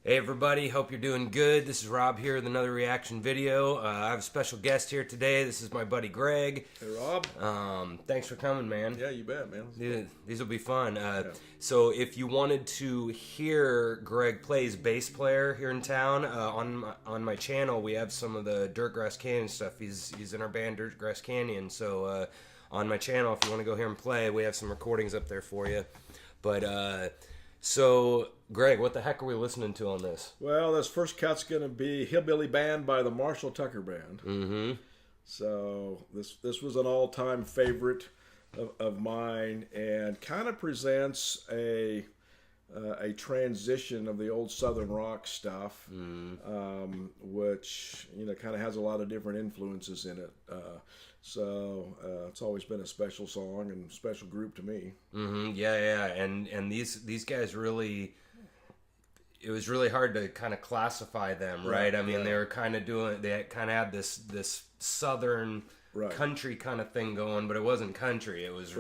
Hey everybody, hope you're doing good. This is Rob here with another reaction video. I have a special guest here today. This is my buddy Greg. Hey Rob. Thanks for coming, man. Yeah, you bet, man. These will be fun. So if you wanted to hear Greg plays bass player here in town, on my channel we have some of the Dirtgrass Canyon stuff. He's in our band Dirtgrass Canyon. So on my channel, if you want to go hear him play, we have some recordings up there for you. But so, Greg, what the heck are we listening to on this? Well, this first cut's going to be Hillbilly Band by the Marshall Tucker Band. Mm-hmm. So this was an all-time favorite of mine, and kind of presents a transition of the old Southern rock stuff, which kind of has a lot of different influences in it. So it's always been a special song and special group to me. Mm-hmm. Yeah, and these guys really, it was really hard to kind of classify them, right? I mean, they were kind of they kind of had this Southern country kind of thing going, but it wasn't country. It was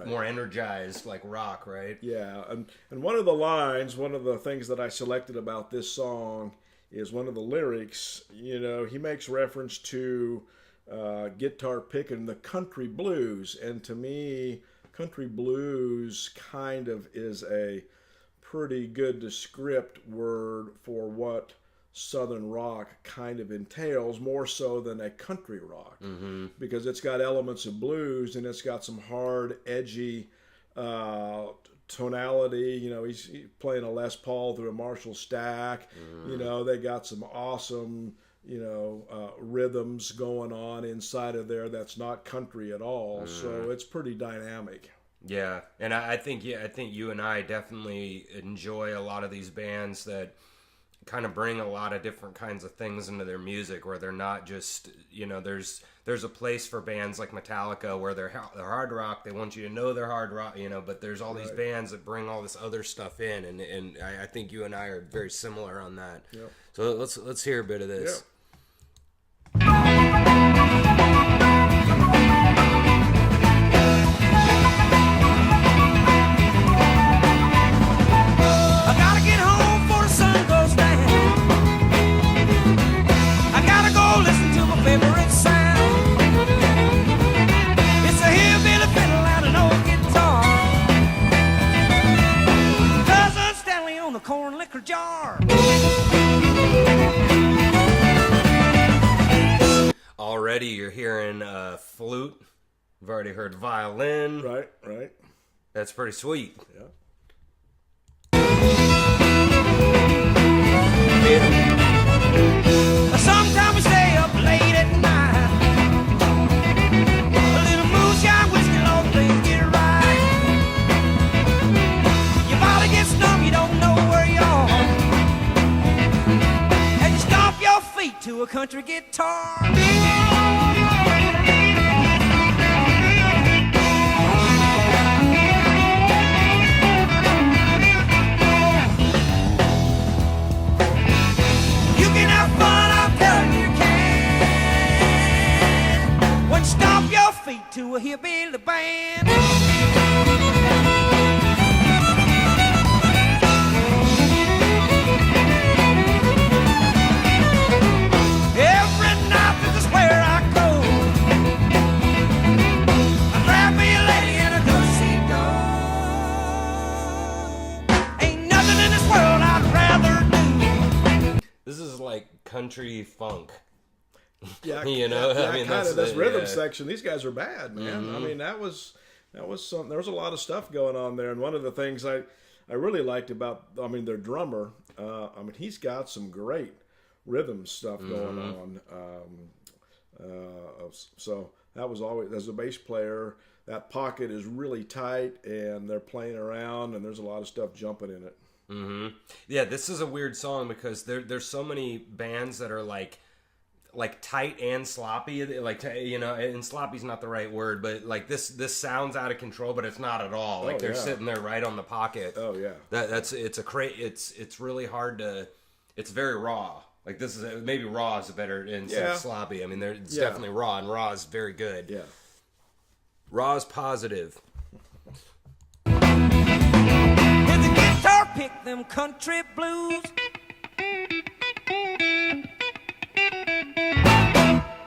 more energized, like rock, right? Yeah, and one of the lines, one of the things that I selected about this song is one of the lyrics. He makes reference to guitar picking the country blues, and to me, country blues kind of is a pretty good descriptive word for what Southern rock kind of entails, more so than a country rock, because it's got elements of blues and it's got some hard, edgy tonality. He's playing a Les Paul through a Marshall stack. They got some awesome rhythms going on inside of there that's not country at all. So it's pretty dynamic. Yeah, and I think you and I definitely enjoy a lot of these bands that kind of bring a lot of different kinds of things into their music, where they're not just, there's a place for bands like Metallica where they're hard rock. They want you to know they're hard rock, but there's all these bands that bring all this other stuff in, and I think you and I are very similar on that. Yep. So let's hear a bit of this. Yep. Already you're hearing flute. We've already heard violin. Right. That's pretty sweet. Yeah. Sometimes we stay up late at night. A little moonshine, whiskey, long things get right. Your body gets numb, you don't know where you are, and you stomp your feet to a country guitar. To a hillbilly band. Every night this is where I go. I grab me a lady and I go see go. Ain't nothing in this world I'd rather do. This is like country funk. Yeah, I mean, kind of this rhythm section. These guys are bad, man. I mean, that was something. There was a lot of stuff going on there, and one of the things I really liked about, their drummer. He's got some great rhythm stuff going on. So that was always, as a bass player, that pocket is really tight, and they're playing around, and there's a lot of stuff jumping in it. Yeah, this is a weird song because there's so many bands that are like tight and sloppy, and sloppy's not the right word, but like this sounds out of control, but it's not at all. Like they're sitting there right on the pocket. Oh yeah. It's really hard to, it's very raw. Like this is, maybe raw is a better instead of sloppy. I mean, it's definitely raw, and raw is very good. Yeah. Raw is positive. With the guitar pick them country blues.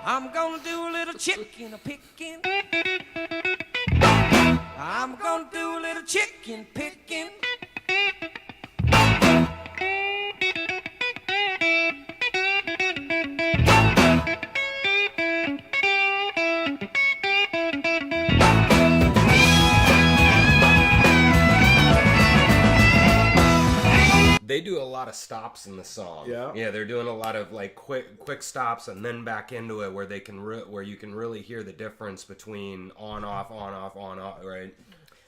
I'm gonna do a little chicken picking. I'm gonna do a little chicken picking. They do a lot of stops in the song. Yeah, they're doing a lot of like quick stops and then back into it where they can where you can really hear the difference between on off, right?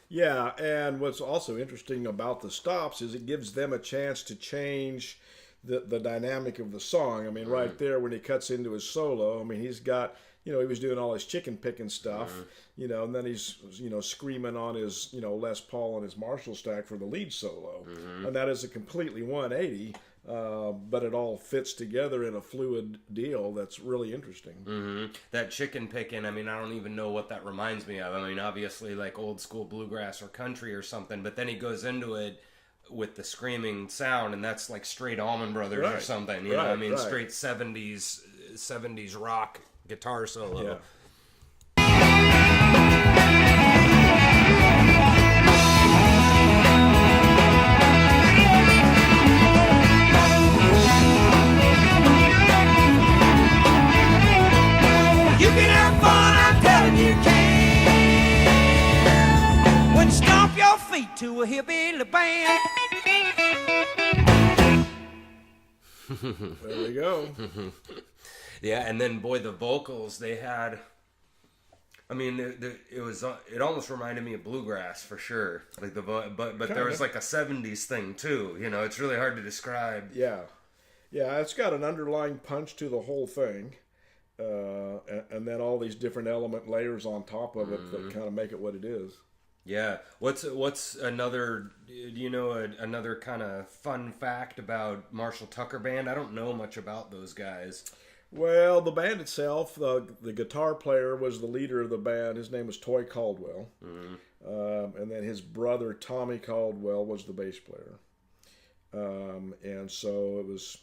Yeah, and what's also interesting about the stops is it gives them a chance to change the dynamic of the song. I mean, right there when he cuts into his solo, I mean, he's got, he was doing all his chicken picking stuff, and then he's, screaming on his, Les Paul and his Marshall stack for the lead solo. And that is a completely 180, but it all fits together in a fluid deal that's really interesting. That chicken picking, I mean, I don't even know what that reminds me of. I mean, obviously like old school bluegrass or country or something, but then he goes into it with the screaming sound, and that's like straight Allman Brothers or something, you know? I mean, straight 70s rock guitar solo. Yeah. You can have fun, I'm telling you can. When you stomp your feet to a hillbilly band. There we go. Yeah, and then boy, the vocals they had. I mean, it almost reminded me of bluegrass for sure. Like but there was like a '70s thing too. It's really hard to describe. Yeah, it's got an underlying punch to the whole thing, and then all these different element layers on top of it that kind of make it what it is. Yeah. What's another? Another kind of fun fact about Marshall Tucker Band? I don't know much about those guys. Well, the band itself, the guitar player was the leader of the band. His name was Toy Caldwell. And then his brother, Tommy Caldwell, was the bass player. And so it was,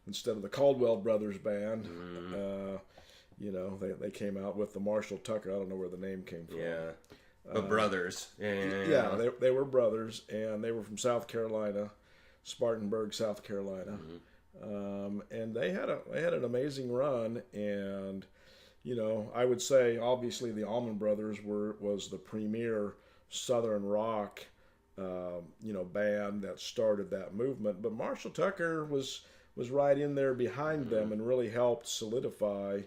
instead of the Caldwell Brothers Band, they came out with the Marshall Tucker. I don't know where the name came from. Yeah. But brothers. Yeah, they were brothers, and they were from South Carolina, Spartanburg, South Carolina. And they had an amazing run, and I would say obviously the Allman Brothers was the premier Southern rock band that started that movement, but Marshall Tucker was right in there behind them and really helped solidify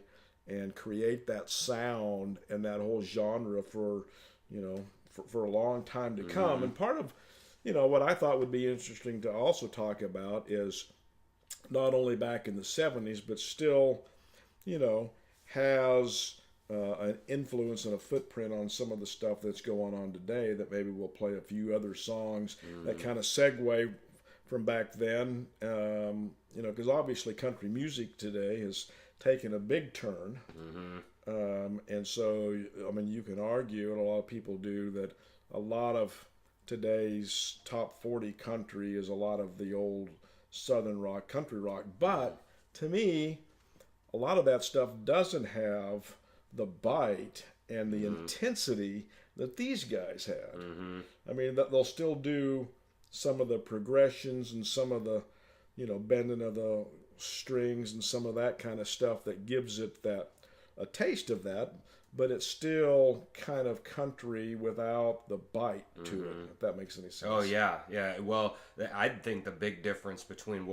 and create that sound and that whole genre for a long time to come. And part of what I thought would be interesting to also talk about is not only back in the 70s, but still, has an influence and a footprint on some of the stuff that's going on today, that maybe we'll play a few other songs that kind of segue from back then, because obviously country music today has taken a big turn. And so, I mean, you can argue, and a lot of people do, that a lot of today's top 40 country is a lot of the old Southern rock, country rock. But to me, a lot of that stuff doesn't have the bite and the intensity that these guys had. I mean, they'll still do some of the progressions and some of the, bending of the strings and some of that kind of stuff that gives it a taste of that, but it's still kind of country without the bite to it, if that makes any sense. Oh, yeah. Well, I think the big difference between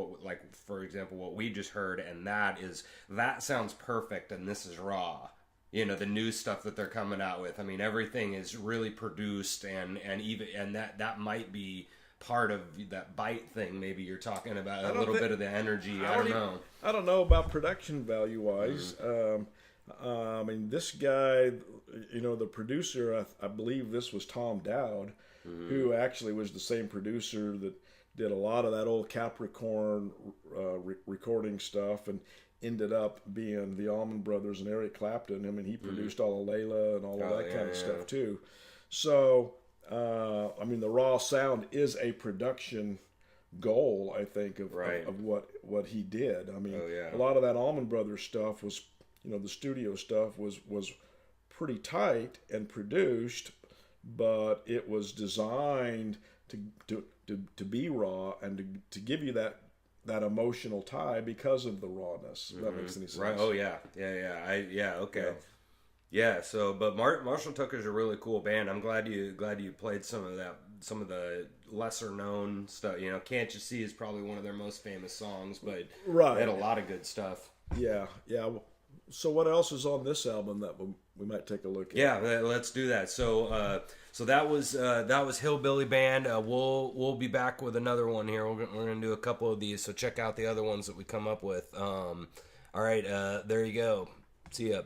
for example, what we just heard and that is, that sounds perfect and this is raw. The new stuff that they're coming out with. I mean, everything is really produced and that might be part of that bite thing. Maybe you're talking about a little bit of the energy. I don't know. I don't know about production value wise. I mean, this guy, the producer, I believe this was Tom Dowd, who actually was the same producer that did a lot of that old Capricorn recording stuff and ended up being the Allman Brothers and Eric Clapton. I mean, he produced all of Layla and all of that kind of stuff too. So, I mean, the raw sound is a production goal, I think, of what he did. I mean, a lot of that Allman Brothers stuff was the studio stuff was pretty tight and produced, but it was designed to be raw and to give you that emotional tie because of the rawness. If that makes any sense. Right. Oh yeah. Okay. Yeah. So, but Marshall Tucker's a really cool band. I'm glad you played some of the lesser known stuff. Can't You See is probably one of their most famous songs, but right. They had a lot of good stuff. Yeah. So what else is on this album that we might take a look at? Yeah, let's do that. So that was Hillbilly Band. We'll be back with another one here. We're gonna do a couple of these. So check out the other ones that we come up with. All right, there you go. See ya.